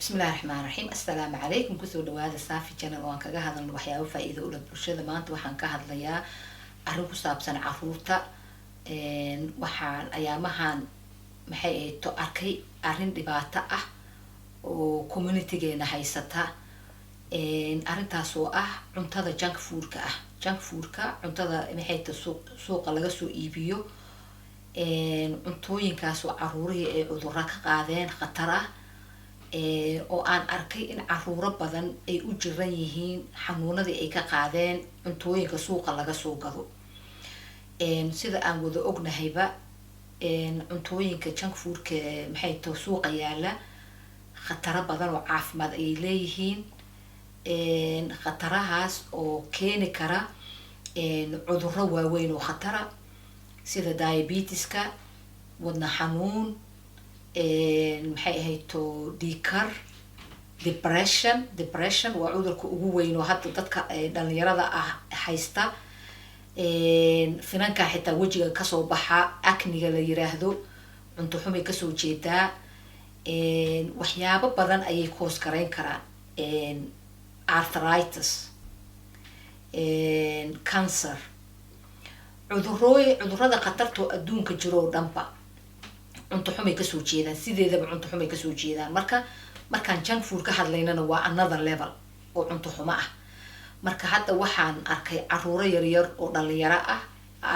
بسم الله الرحمن الرحيم. السلام عليكم كسو دواada saafi channel waan kaga hadalno waxyaabo faa'iido u leh bulshada. maanta waxaan ka hadlayaa arrin ku saabsan caruurta. waxaan ayaamahan maxay ahayd to arkay arrin dhibaato ah oo communitygeena haysata. arrintaas oo ah cuntada junk foodka ah. junk foodka cuntada maxay ta suuqa laga soo iibiyo. cuntooyinkaas oo caruurihii ay cudurro ka qaadeen khatar ah. oo aan arkay in caruuro badan ay u jiran yihiin xanuunadii ay ka qaadeen cuntooyinka suuqa laga soo gado. sida aan wada ognahayba cuntooyinka junk foodka maxay tahay suuqa yaala khataro badan oo caafimaad ay leeyihiin. khatarahaas oo keeni kara cudurro waaweyn oo khatara sida diabetiska, wadna xanuun, maxay ahayd to dhiikar, depression waa cudurka ugu weyn oo hadda dadka dhalinyarada ah haysta. finanka xitaa wejiga kasoo baxa acniga la yiraahdo cunto xumay kasoo jeedaa. waxyaabo badan ayay koos garayn karaan. arthritis, cancer, cudurrada khatarta adduunka jiro oo dhanba cunto xumay kasoo jeedaan. sideedaba cunto xumay kasoo jeedaan. markaan junk food ka hadlaynana waa another level oo cunto xumo ah. marka hadda waxaan arkay caruuro yaryar oo dhalinyaro ah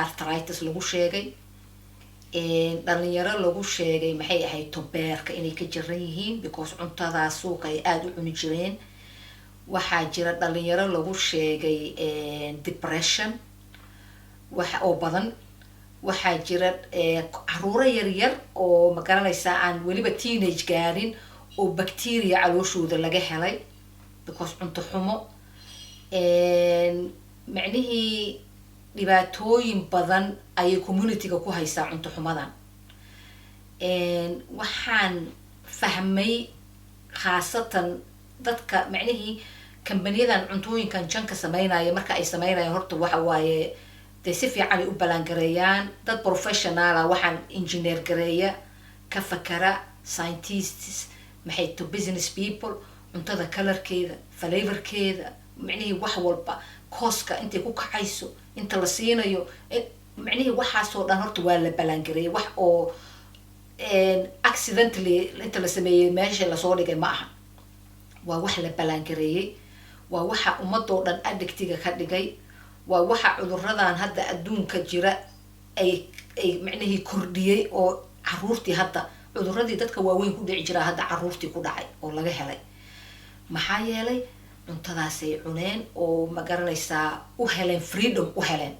arthritis lagu sheegay. dhalinyaro lagu sheegay maxay ahayd to beerka inay ka jiran yihiin because cuntadaas suuqa ay aada u cuni jireen. waxaa jira dhalinyaro lagu sheegay depression oo badan. waxaa jira caruuro yaryar oo magaranaysaa aan weliba teenage gaarin oo bacteria calooshooda laga helay because cunto xumo. macnihii dhibaatooyin badan ayay communityga ku haysaa cunto xumadan. waxaan fahmay khaasatan dadka macnihii kambaniyadan cuntooyinkan janka sameynaya marka ay sameynayaan horta waxa waaye dee si fiican ay u balangareeyaan. dad professionala waxaan engineer gareeya ka fakara scientists maxay to business people cuntada colorkeeda flavorkeeda macnihii wax walba kooska intay ku kacayso inta la siinayo macnihii waxaasoo dhan horta waa la balangareeyay. wax oo accidentally inta la sameeyey meesha lasoo dhigay ma aha. waa wax la balangareeyay. waa waxa ummadoo dhan addictiga ka dhigay. waa waxa cuduradan hadda adduunka jira ay macnihii kordhiyay oo caruurtii hadda cuduradii dadka waaweyn ku dhici jiraa hadda caruurtii ku dhacay oo laga helay. maxaa yeelay cuntadaasay cuneen oo magaranaysaa u heleen freedom u heleen.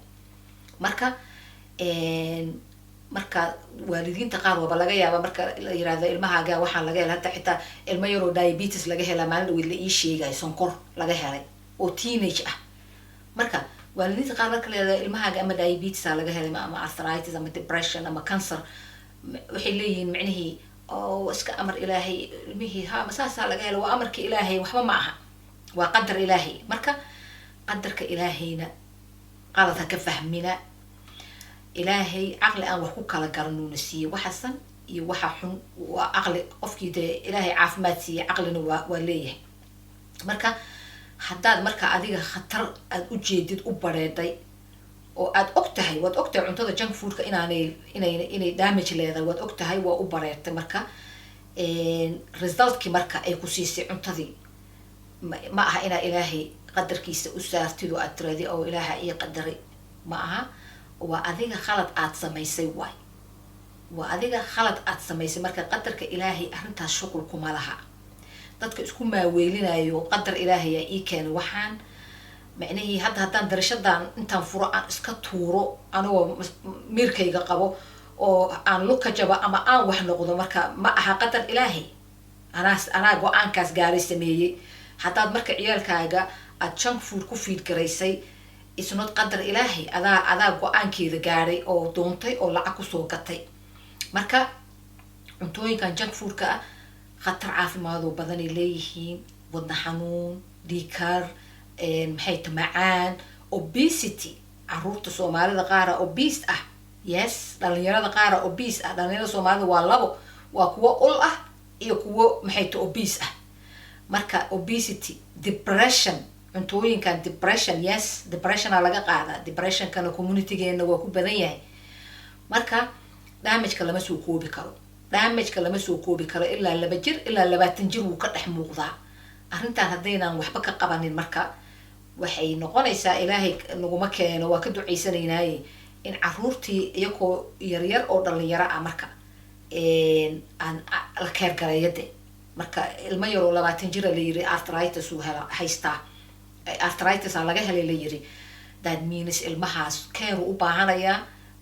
marka waalidiinta qaar waaba laga yaaba marka la yiraahdo ilmahaaga waxaan laga helay hataa xitaa ilmo yaroo diabetes laga helaa maalin dhaweyd la ii sheegay sonkor laga helay oo teenage ah. marka waalidiinta qaar marka la yiraahdo ilmahaaga ama diabetes laga helay ama arthritis ama depression ama cancer waxay leeyihiin macnihii oo iska amar ilaahay ilmihii ha masaasaa laga helay waa amarka ilaahay waxba ma aha waa qadar ilaahay. marka qadarka ilaahayna qalad ha ka fahmina. ilaahay caqli aan wax ku kala garanuuna siiyey waxasan iyo waxa xun. waa caqli qofkii dee ilaahay caafimaad siiyey caqlina waa leeyahay. marka haddaad marka adiga khatar aad u jeedid u bareeday oo aad ogtahay waad ogtahay cuntada junk foodka inay damage leedahay waad ogtahay waa u bareertay. marka resultkii marka ay ku siisay cuntadii ma aha inaa ilaahay qadarkiisa u saartid oo aad tiraadi oo ilaaha ii qadaray ma aha. waa adiga khalad aad samaysay waay. waa adiga khalad aad samaysay. marka qadarka ilaahay arrintaas shuqul kuma laha. dadka isku maaweelinayo qadar ilaahay aa ii keenay waxaan macnihii hadda haddaan darashadan intaan furo aan iska tuuro anigoo miirkayga qabo oo aan luka jaba ama aan wax noqdo marka ma aha qadar ilaahay. anaa go-aankaas gaaray sameeyey. haddaad marka ciyaalkaaga aad junk food ku fiid garaysay isnood qadar ilaahay adaa go-aankeeda gaaray oo doontay oo lacag kusoo gatay. marka cuntooyinkan junk foodka ah khatar caafimaadoo badanay leeyihiin. wadna xanuun, dhiikar, maxay ta macaan, obesity. caruurta soomaalida qaara obese ah. yes dhalinyarada qaara obese ah. dhalinyarada soomaalida waa labo waa kuwo ul ah iyo kuwo maxay ta obese ah. marka obesity, depression, cuntooyinkan depression, yes depressiona laga qaadaa, depressionkana communitygeena waa ku badan yahay. marka damageka lama soo koobi karo, damageka lama soo koobi karo ilaa 2 jir ilaa 20 jir wuu ka dhex muuqdaa. arrintan haddaynaan waxba ka qabanin marka waxay noqonaysaa ilaahay naguma keeno, waa ka ducaysanaynaay in caruurtii iyagoo yaryar oo dhalinyaro ah marka aan la keergareeyo de. marka ilmo yaroo 20 jir la yiri arthritis uu haystaa, arthritis laga helay la yiri, that means ilmahaas keer u baahanaya.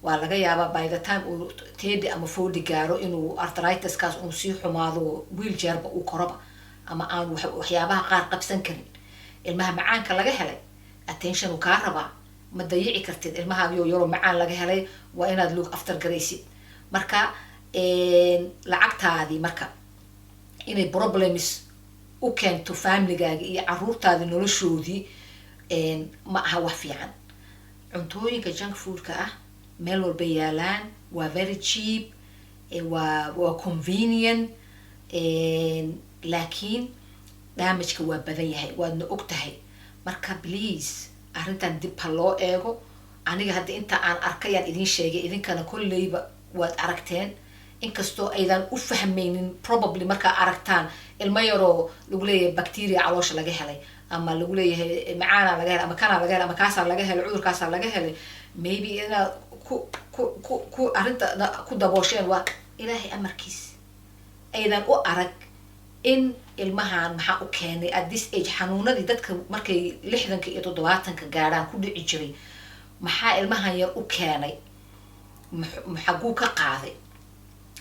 waa laga yaabaa by the time uu 30 ama 40 gaaro inuu arthritis kaas uu sii xumaado, wheelchairba uu koraba ama aan waxyaabaha qaar qabsan karin. ilmaha macaanka laga helay attention uu kaa rabaa, ma dayici kartid ilmahaagii oo yaroo macaan laga helay, waa inaad look after garaysid. marka lacagtaadii marka inay problems u keento familygaaga iyo caruurtaada noloshoodii ma aha wax fiican. cuntooyinka junk foodka ah meel walba yaalaan, waa very cheap, waa convenient, laakiin damageka waa badan yahay, waadna og tahay. marka please arrintan dib ha loo eego. aniga hadda inta aan arkayaan idin sheegay, idinkana kolleyba waad aragteen, inkastoo aydan u fahmaynin probably markaa aragtaan ilmo yaroo lagu leeyahay bacteria caloosha laga helay, ama lagu leeyahay macaana laga helay, ama kana laga helay, ama kaasaa laga helay, cudurkaasaa laga helay, maybe inaad ku arrinta ku daboosheen waa ilaahay amarkiis. aydan u arag in ilmahan maxaa u keenay at this age. xanuunadii dadka markay 60 iyo 70 gaadhaan ku dhici jiray, maxaa ilmahan yar u keenay, maxaguu ka qaaday?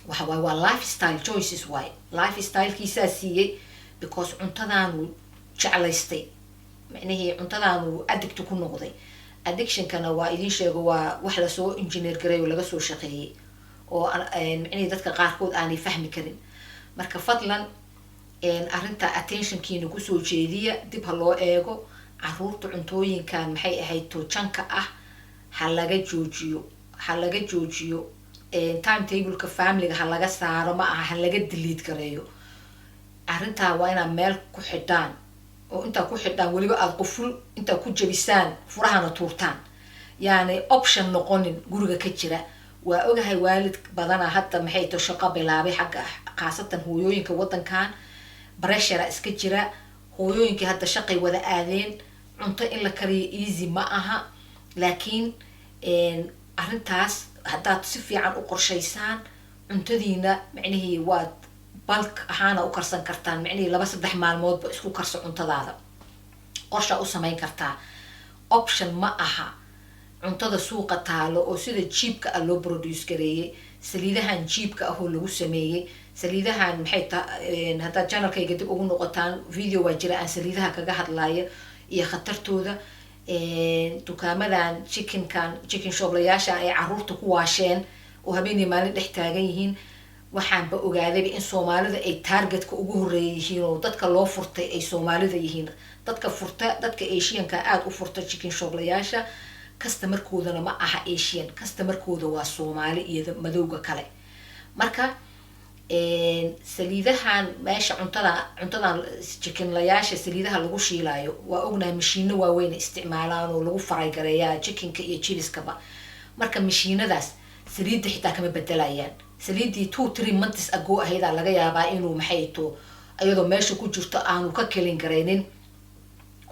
waxa waay waa lifestyle choices waay. lifestylekiisaa siiyey because cuntadaanu jeclaystay, macnihii cuntadaanu addict ku noqday. addictionkana waa idin sheego waa wax lasoo engineer garay oo laga soo shaqeeyey oo macnihii dadka qaarkood aanay fahmi karin. marka fadlan arrinta attentionkiina kusoo jeediya, dib ha loo eego. caruurta cuntooyinkan maxay ahayd toojanka ah ha laga joojiyo, ha laga joojiyo. timetableka familiga ha laga saaro, ma aha ha laga delete gareeyo. arrintaa waa inaad meel ku xidhaan, oo intaa ku xidhaan weliba aada quful intaa ku jabisaan, furahana tuurtaan, yaani option noqonin guriga ka jira. waa ogahay waalid badana hadda maxay to shaqo bilaabay xagga khaasatan hooyooyinka wadankan, pressure iska jira. hooyooyinkii hadda shaqay wada aadeen, cunto in la kariyo easy ma aha. laakiin arrintaas haddaad si fiican u qorshaysaan, cuntadiina macnihii waad balk ahaana u karsan kartaan, macnihii 2-3 maalmoodba isku karso cuntadaada, qorsha u samayn kartaa. option ma aha cuntada suuqa taalo oo sida jiibka ah loo produce gareeyey, saliidahan jiibka ah oo lagu sameeyey. saliidahan maxay haddaad channelkayga dib ugu noqotaan, video waa jira aan saliidaha kaga hadlayo iyo khatartooda. dukaamadan chicken shoplayaasha ay caruurta ku waasheen oo habeenii maalin dhex taagan yihiin. waxaanba ogaadayba in soomaalida ay targetka ugu horeeya yihiin oo dadka loo furtay ay soomaalida yihiin. dadka furta, dadka asianka aada u furta chicken shoplayaasha, customerkoodana ma aha asian, customerkooda waa soomaali iyo madowga kale. marka saliidahan meesha cuntadan chickenlayaasha saliidaha lagu shiilaayo, waa ognahay mashiino waaweyn isticmaalaan oo lagu faraygareeyaa chickenka iyo chiliskaba. marka mashiinadaas saliidda xitaa kama bedelayaan. saliiddii 2-3 months ago ahaydaa laga yaabaa inuu maxay to ayadoo meesha ku jirto aanu ka kelin garaynin,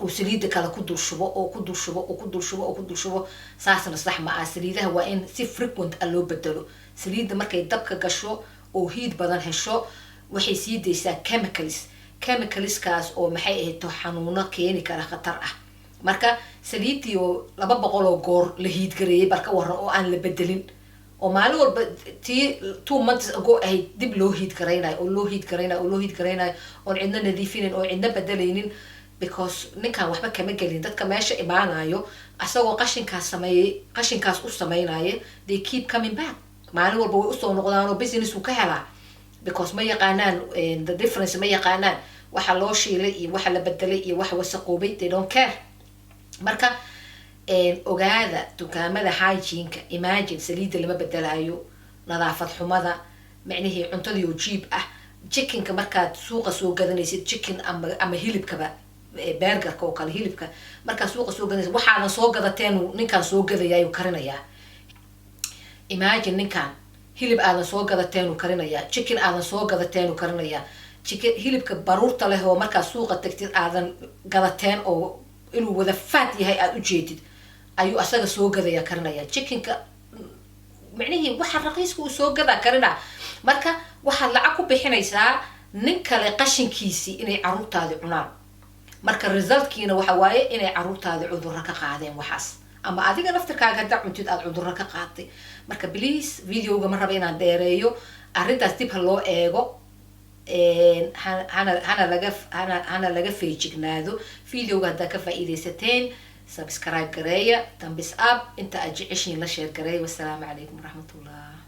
oo saliidda kale ku dulshubo oo ku dulshubo oo ku dulshubo oo ku dulshubo. saasna sax ma ah. saliidaha waa in si frequent ah loo bedelo. saliidda markay dabka gasho oo heat badan hesho, waxay sii daysaa chemicalskaas oo maxay ahayd to xanuuno keeni kara khatar ah. marka saliiddii oo 200 goor la heat gareeyay balka waran oo aan la bedelin, oo maalin walba tii 2 months ago ahayd dib loo heat garaynayo oo loo heat garaynayo oo loo heat garaynayo, oon cidna nadiifinin oo cidna bedelaynin. because ninkan waxba kama gelin. dadka meesha imaanayo asagoo qashinkaas u sameynaya, they keep coming back. maalin walba way usoo noqdaan oo business uu ka helaa, because ma yaqaanaan the difference, ma yaqaanaan waxa loo shiilay iyo waxa la bedelay iyo waxa wasaqoobay, they don't care. marka ogaada dukaamada hygiene-ka, imagine saliidda lama bedelayo, nadaafad xumada, macnihii cuntadii oo jiib ah, chickenka markaad suuqa soo gadanaysid chicken ama hilibkaba burgerka oo kale hilibka markaad suuqa soo gadanaysid waxaadan soo gadateen ninkaan soo gadayaayu karinayaa. Imagine ninkaan hilib aadan soo gadateen uu karinayaa, chicken aadan soo gadateen uu karinayaa, chicken hilibka baruurta leh oo markaad suuqa tagtid aadan gadateen oo inuu wada fat yahay aad u jeedid ayuu asaga soo gadaya karinayaa. Chickenka micnihii waxa raqiiska uu soo gadaa karina marka waxaad lacag ku bixinaysaa nin kale qashinkiisii inay caruurtaadi cunaan. marka resultkiina waxa waaye inay caruurtaadi cudurro ka qaadeen waxaas, ama adiga naftirkaaga hadda cuntid aad cudurro ka qaaday. marka please videoga ma raba inaan dheereeyo, arrintaas dib ha loo eego, hana laga feejignaado. videoga haddaa ka faa'iidaysateen subscribe gareeya, thumbs up, inta aad jeceshiin la share gareeya. wassalaamu calaykum waraxmatullah.